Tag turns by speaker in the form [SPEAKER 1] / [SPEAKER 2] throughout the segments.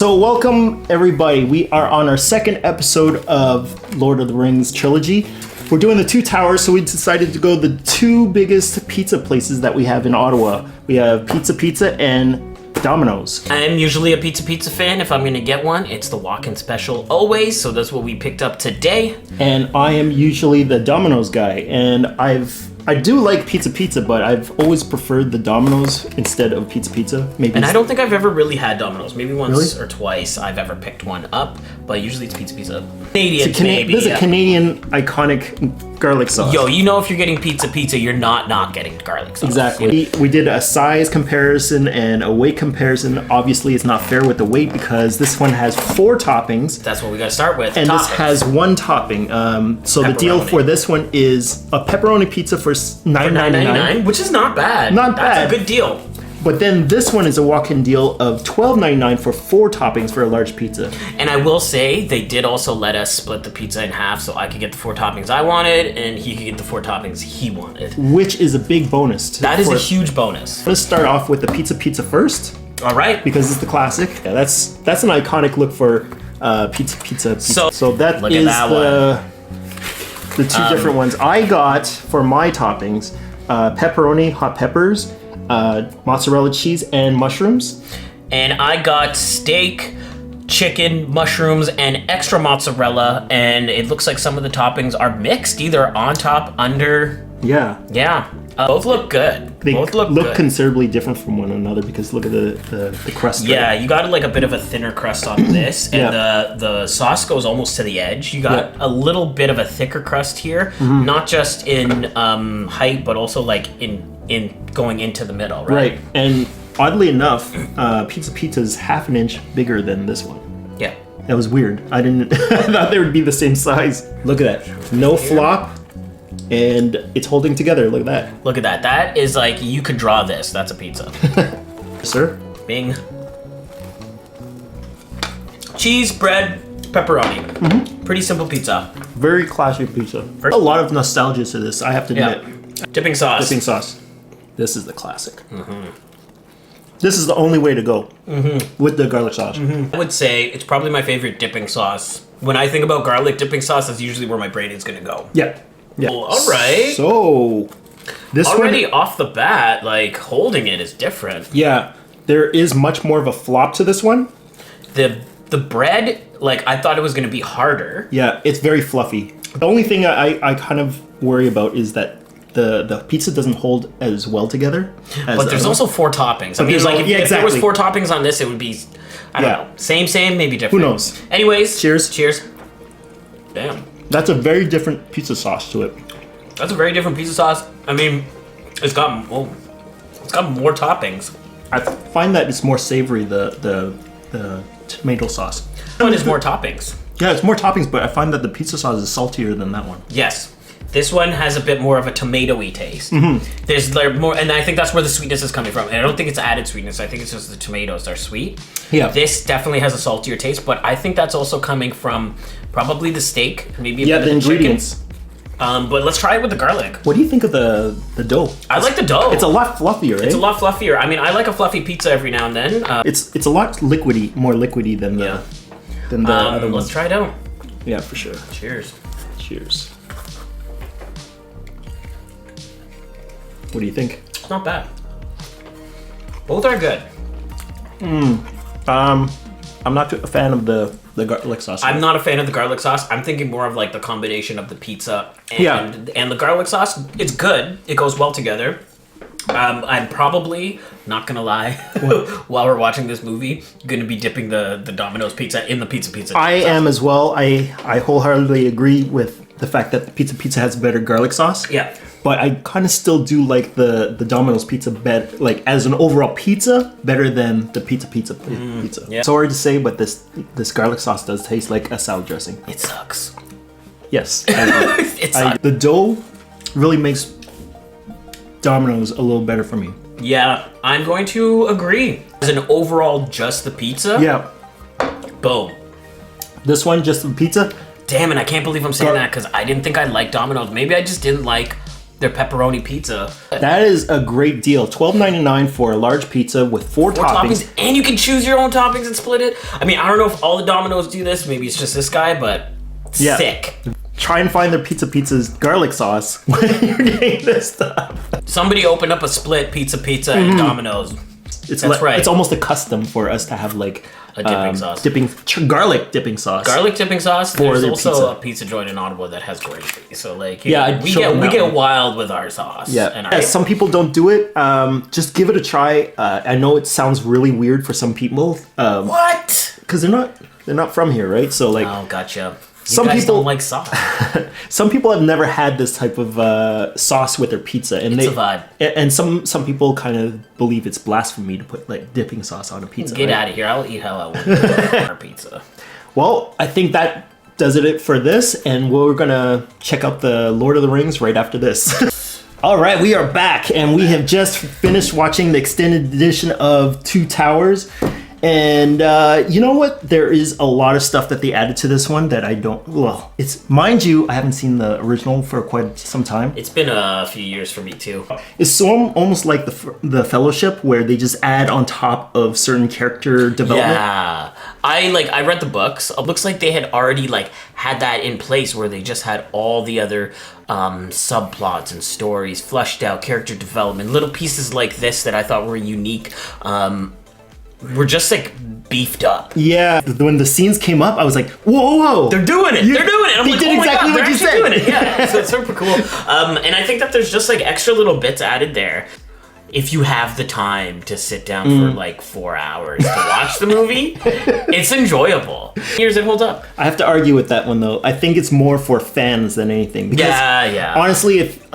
[SPEAKER 1] So welcome everybody. We are on our second episode of Lord of the Rings trilogy. We're doing the two towers, so we decided to go the two biggest pizza places that we have in Ottawa. We have Pizza and Domino's.
[SPEAKER 2] I'm usually a pizza fan. If I'm gonna get one, it's the walk-in special always, so that's what we picked up today.
[SPEAKER 1] And I am usually the Domino's guy, and I do like pizza, but I've always preferred the Domino's instead of pizza. Maybe.
[SPEAKER 2] And I don't think I've ever really had Domino's. Maybe once or twice I've ever picked one up, but usually it's pizza. Canadian, maybe.
[SPEAKER 1] This is a Canadian iconic garlic sauce.
[SPEAKER 2] Yo, you know if you're getting pizza, you're not getting garlic sauce.
[SPEAKER 1] Exactly. We did a size comparison and a weight comparison. Obviously, it's not fair with the weight because this one has 4 toppings.
[SPEAKER 2] That's what we gotta start with.
[SPEAKER 1] And this has 1 topping. So the deal for this one is a pepperoni pizza for $9.99,
[SPEAKER 2] which is not bad. That's a good deal.
[SPEAKER 1] But then this one is a walk-in deal of $12.99 for 4 toppings for a large pizza.
[SPEAKER 2] And I will say they did also let us split the pizza in half, so I could get the 4 toppings I wanted, and he could get the 4 toppings he wanted.
[SPEAKER 1] Which is a big bonus.
[SPEAKER 2] That is a huge bonus.
[SPEAKER 1] Let's start off with the pizza first.
[SPEAKER 2] All right.
[SPEAKER 1] Because it's the classic. Yeah, that's an iconic look for pizza. So that is the two different ones. I got for my toppings pepperoni, hot peppers, mozzarella cheese, and mushrooms.
[SPEAKER 2] And I got steak, chicken, mushrooms, and extra mozzarella. And it looks like some of the toppings are mixed, either on top, under.
[SPEAKER 1] Yeah.
[SPEAKER 2] Both look good.
[SPEAKER 1] They
[SPEAKER 2] both look good.
[SPEAKER 1] Considerably different from one another because look at the crust.
[SPEAKER 2] Yeah, you got like a bit of a thinner crust on this, and the sauce goes almost to the edge. You got a little bit of a thicker crust here, not just in height, but also like in going into the middle, right?
[SPEAKER 1] Right, and oddly enough, pizza is half an inch bigger than this one.
[SPEAKER 2] Yeah.
[SPEAKER 1] That was weird. I thought they would be the same size. Look at that. No flop. And it's holding together. Look at that.
[SPEAKER 2] Look at that. That is like, you could draw this. That's a pizza.
[SPEAKER 1] Sir?
[SPEAKER 2] Bing. Cheese, bread, pepperoni. Pretty simple pizza.
[SPEAKER 1] Very classic pizza. A lot of nostalgia to this, I have to admit.
[SPEAKER 2] Dipping sauce.
[SPEAKER 1] This is the classic. This is the only way to go with the garlic sauce.
[SPEAKER 2] I would say it's probably my favorite dipping sauce. When I think about garlic dipping sauce, that's usually where my brain is going to go.
[SPEAKER 1] Yeah.
[SPEAKER 2] Well, all right.
[SPEAKER 1] So, this
[SPEAKER 2] already off the bat, like holding it is different.
[SPEAKER 1] Yeah, there is much more of a flop to this one.
[SPEAKER 2] The bread, like I thought it was going to be harder.
[SPEAKER 1] Yeah, it's very fluffy. The only thing I kind of worry about is that the pizza doesn't hold as well together.
[SPEAKER 2] But there's also 4 toppings. I mean, like if there was 4 toppings on this, it would be, I don't know, same, maybe different.
[SPEAKER 1] Who knows?
[SPEAKER 2] Anyways,
[SPEAKER 1] cheers.
[SPEAKER 2] Damn.
[SPEAKER 1] That's a very different pizza sauce to it.
[SPEAKER 2] That's a very different pizza sauce. I mean, it's got more toppings.
[SPEAKER 1] I find that it's more savory, the tomato sauce.
[SPEAKER 2] This one is more toppings.
[SPEAKER 1] Yeah, it's more toppings, but I find that the pizza sauce is saltier than that one.
[SPEAKER 2] Yes. This one has a bit more of a tomatoey taste. There's more, and I think that's where the sweetness is coming from. And I don't think it's added sweetness. I think it's just the tomatoes are sweet.
[SPEAKER 1] Yeah.
[SPEAKER 2] This definitely has a saltier taste, but I think that's also coming from probably the steak, maybe a bit of
[SPEAKER 1] the ingredients.
[SPEAKER 2] Chicken. But let's try it with the garlic.
[SPEAKER 1] What do you think of the dough?
[SPEAKER 2] I like the dough.
[SPEAKER 1] It's a lot fluffier, right?
[SPEAKER 2] It's a lot fluffier. I mean, I like a fluffy pizza every now and then.
[SPEAKER 1] It's a lot more liquidy than the other one.
[SPEAKER 2] Let's try it out.
[SPEAKER 1] Yeah, for sure.
[SPEAKER 2] Cheers.
[SPEAKER 1] What do you think?
[SPEAKER 2] It's not bad. Both are good.
[SPEAKER 1] I'm not a fan of the garlic sauce.
[SPEAKER 2] I'm not a fan of the garlic sauce. I'm thinking more of like the combination of the pizza and the garlic sauce. It's good. It goes well together. I'm probably not gonna lie. While we're watching this movie, gonna be dipping the Domino's pizza in the pizza.
[SPEAKER 1] I am as well. I wholeheartedly agree with the fact that the pizza has better garlic sauce.
[SPEAKER 2] Yeah.
[SPEAKER 1] But I kind of still do like the Domino's pizza better, like as an overall pizza, better than the pizza.
[SPEAKER 2] Yeah.
[SPEAKER 1] Sorry to say, but this garlic sauce does taste like a salad dressing.
[SPEAKER 2] It sucks.
[SPEAKER 1] Yes.
[SPEAKER 2] It sucks.
[SPEAKER 1] The dough really makes Domino's a little better for me.
[SPEAKER 2] Yeah, I'm going to agree. As an overall, just the pizza.
[SPEAKER 1] Yeah.
[SPEAKER 2] Boom.
[SPEAKER 1] This one, just the pizza.
[SPEAKER 2] Damn it, I can't believe I'm saying that because I didn't think I liked Domino's. Maybe I just didn't like their pepperoni pizza.
[SPEAKER 1] That is a great deal. $12.99 for a large pizza with four toppings.
[SPEAKER 2] And you can choose your own toppings and split it. I mean, I don't know if all the Domino's do this. Maybe it's just this guy, but sick.
[SPEAKER 1] Try and find their pizza's garlic sauce when you're getting this stuff.
[SPEAKER 2] Somebody opened up a split pizza at Domino's. That's right.
[SPEAKER 1] It's almost a custom for us to have like
[SPEAKER 2] a dipping sauce.
[SPEAKER 1] Garlic dipping sauce.
[SPEAKER 2] Garlic dipping sauce. There's also
[SPEAKER 1] pizza.
[SPEAKER 2] a pizza joint in Ottawa that has gravy. So like, we
[SPEAKER 1] get
[SPEAKER 2] get wild with our sauce.
[SPEAKER 1] Yeah. Some people don't do it. Just give it a try. I know it sounds really weird for some people.
[SPEAKER 2] What?
[SPEAKER 1] Because they're not from here, right? So like.
[SPEAKER 2] Oh, gotcha.
[SPEAKER 1] Some people
[SPEAKER 2] don't like sauce.
[SPEAKER 1] Some people have never had this type of sauce with their pizza, and
[SPEAKER 2] it's a vibe.
[SPEAKER 1] And some people kind of believe it's blasphemy to put like dipping sauce on a pizza.
[SPEAKER 2] Get out of here! I'll eat how I want on our pizza.
[SPEAKER 1] Well, I think that does it for this, and we're gonna check out the Lord of the Rings right after this. All right, we are back, and we have just finished watching the extended edition of Two Towers. And you know what? There is a lot of stuff that they added to this one that I don't. Well, it's mind you, I haven't seen the original for quite some time.
[SPEAKER 2] It's been a few years for me too.
[SPEAKER 1] It's so almost like the Fellowship, where they just add on top of certain character development.
[SPEAKER 2] Yeah, I read the books. It looks like they had already had that in place, where they just had all the other subplots and stories fleshed out, character development, little pieces like this that I thought were unique. We're just beefed up.
[SPEAKER 1] Yeah, when the scenes came up, I was like, whoa!
[SPEAKER 2] They're doing it! They're doing it! I'm
[SPEAKER 1] they
[SPEAKER 2] like,
[SPEAKER 1] did
[SPEAKER 2] oh my
[SPEAKER 1] exactly
[SPEAKER 2] God,
[SPEAKER 1] what
[SPEAKER 2] they're
[SPEAKER 1] you
[SPEAKER 2] actually
[SPEAKER 1] said.
[SPEAKER 2] doing it! Yeah, so it's super cool. And I think that there's just extra little bits added there. If you have the time to sit down for 4 hours to watch the movie, it's enjoyable. Here's it holds up.
[SPEAKER 1] I have to argue with that one though. I think it's more for fans than anything. Because honestly, if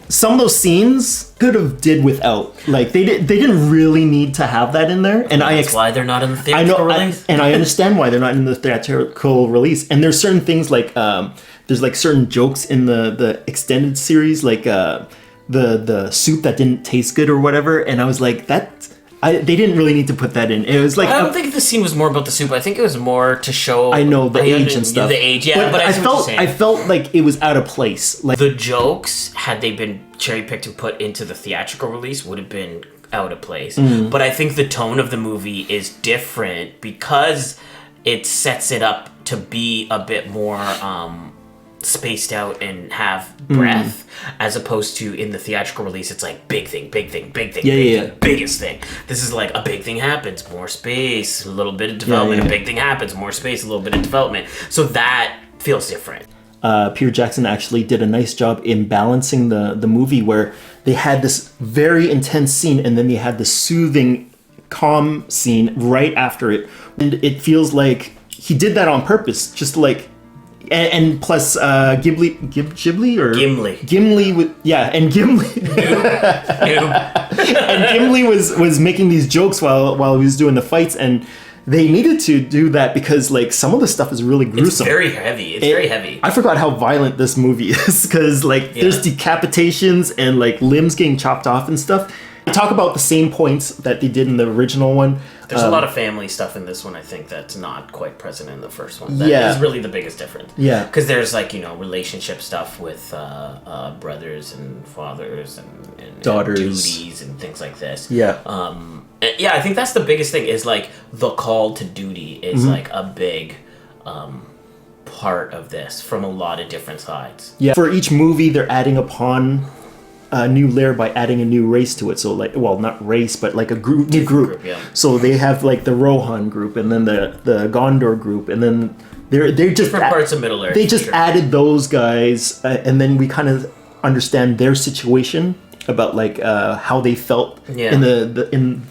[SPEAKER 1] some of those scenes could have did without. They didn't really need to have that in there. And
[SPEAKER 2] that's why they're not in the theatrical release.
[SPEAKER 1] And I understand why they're not in the theatrical release. And there's certain things there's certain jokes in the extended series, the soup that didn't taste good or whatever. And I was like, they didn't really need to put that in. It was
[SPEAKER 2] I don't think the scene was more about the soup. I think it was more to show.
[SPEAKER 1] I know the age and stuff.
[SPEAKER 2] The age, yeah. But
[SPEAKER 1] I felt like it was out of place.
[SPEAKER 2] The jokes, had they been cherry picked and put into the theatrical release, would have been out of place. But I think the tone of the movie is different because it sets it up to be a bit more spaced out and have breath, as opposed to in the theatrical release it's big thing, biggest thing. This is a big thing happens, more space, a little bit of development. A big thing happens, more space, a little bit of development. So that feels different.
[SPEAKER 1] Peter Jackson actually did a nice job in balancing the movie, where they had this very intense scene and then they had the soothing, calm scene right after it, and it feels like he did that on purpose, just and plus Gimli and Gimli and Gimli was making these jokes while he was doing the fights, and they needed to do that because some of the stuff is really gruesome.
[SPEAKER 2] It's very heavy. Very heavy.
[SPEAKER 1] I forgot how violent this movie is because there's decapitations and limbs getting chopped off and stuff. They talk about the same points that they did in the original one.
[SPEAKER 2] There's a lot of family stuff in this one, I think, that's not quite present in the first one. That is really the biggest difference. Yeah. Because there's, relationship stuff with brothers and fathers and
[SPEAKER 1] daughters.
[SPEAKER 2] And duties and things like this.
[SPEAKER 1] Yeah.
[SPEAKER 2] I think that's the biggest thing is, the call to duty is, a big part of this from a lot of different sides.
[SPEAKER 1] Yeah. For each movie, they're adding upon a new layer by adding a new race to it. So not race, but a new group. Yeah. So they have the Rohan group, and then the Gondor group, and then they're just
[SPEAKER 2] different parts of Middle Earth.
[SPEAKER 1] They just added those guys, and then we kind of understand their situation about how they felt in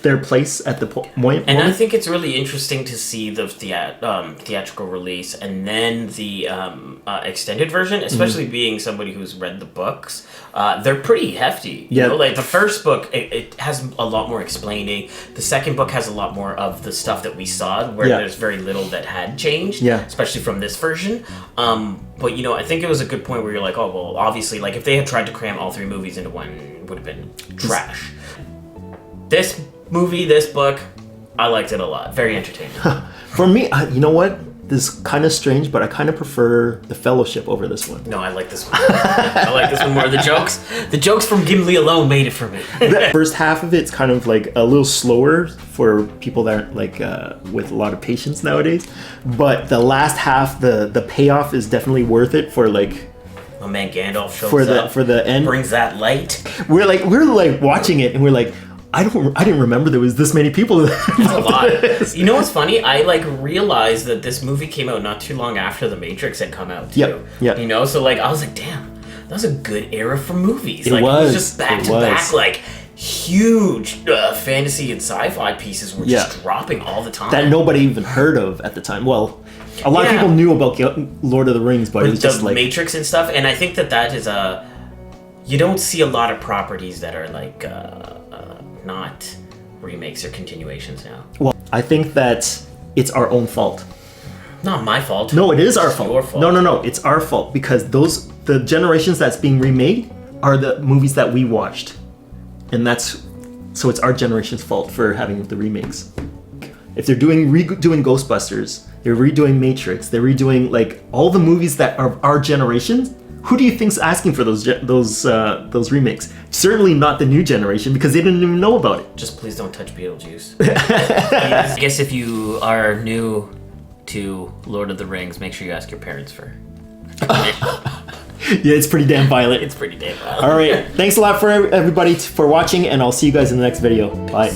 [SPEAKER 1] their place at the point.
[SPEAKER 2] And I think it's really interesting to see the theatrical release and then the extended version, especially being somebody who's read the books. They're pretty hefty. You know? The first book, it has a lot more explaining. The second book has a lot more of the stuff that we saw, where there's very little that had changed, especially from this version. But I think it was a good point where you're like, oh well, obviously, if they had tried to cram all three movies into one, it would have been trash. This movie, this book, I liked it a lot. Very entertaining.
[SPEAKER 1] For me, you know what? this is kind of strange, but I kind of prefer The Fellowship over this one.
[SPEAKER 2] No, I like this one. I like this one more. The jokes from Gimli alone made it for me.
[SPEAKER 1] The first half of it's kind of like a little slower for people that aren't like with a lot of patience nowadays. But the last half, the payoff is definitely worth it for like.
[SPEAKER 2] My man Gandalf shows up
[SPEAKER 1] for the end.
[SPEAKER 2] Brings that light.
[SPEAKER 1] We're like watching it and we're like, I didn't remember there was this many people.
[SPEAKER 2] It's a lot. You know what's funny? I like realized that this movie came out not too long after The Matrix had come out too.
[SPEAKER 1] Yep.
[SPEAKER 2] You know, so like I was like, damn, that was a good era for movies. It
[SPEAKER 1] was
[SPEAKER 2] just back to back, like huge fantasy and sci-fi pieces were just dropping all the time.
[SPEAKER 1] That nobody even heard of at the time. Well, a lot of people knew about Lord of the Rings, but it was just like
[SPEAKER 2] Matrix and stuff. And I think that is you don't see a lot of properties that are like not remakes or continuations now.
[SPEAKER 1] Well, I think that it's our own fault.
[SPEAKER 2] Not my fault.
[SPEAKER 1] No, it is our fault.
[SPEAKER 2] Your fault.
[SPEAKER 1] No, it's our fault because the generations that's being remade are the movies that we watched, and so it's our generation's fault for having the remakes. If they're redoing Ghostbusters, they're redoing Matrix, they're redoing like all the movies that are our generations. Who do you think's asking for those remakes? Certainly not the new generation because they didn't even know about it.
[SPEAKER 2] Just please don't touch Beetlejuice. I guess if you are new to Lord of the Rings, make sure you ask your parents for.
[SPEAKER 1] Yeah, it's pretty damn violent.
[SPEAKER 2] It's pretty damn violent.
[SPEAKER 1] All right, thanks a lot for everybody for watching, and I'll see you guys in the next video. Bye.